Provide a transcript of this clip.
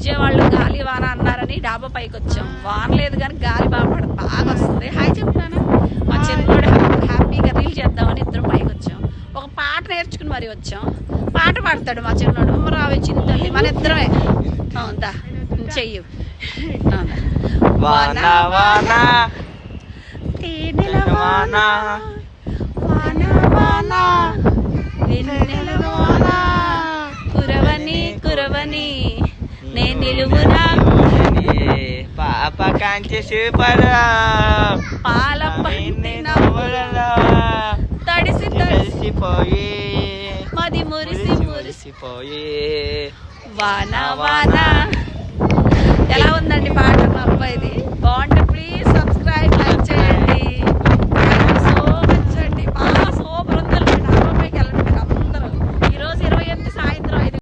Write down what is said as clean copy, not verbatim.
విజయవాడలో గాలి వాన అన్నారని డాబా పైకి వచ్చాం. వాన లేదు కానీ గాలి బాగా వస్తుంది. హాయ్ చెప్తాను. మా చిన్నోడు హ్యాపీగా రీల్ చేద్దామని ఇద్దరం పైకి వచ్చాం. ఒక పాట నేర్చుకుని మరి వచ్చాం. పాట పాడతాడు మా చిన్నోడు. రావే చింతల్లి మన ఇద్దరమే. అవుందా చెయ్యు. వాన వాన తేనెల వాన వాన వాన వెన్నెల వాన కురవని కురవని నే నిలువునా పాప కాంచి సూపరా పాల నవ్వులలో తడిసి తడిసిపోయి మది మురిసి మురిసిపోయి వాన వాన. ఎలా ఉందండి పాట మా అబ్బాయిది? బాగుంటే ప్లీజ్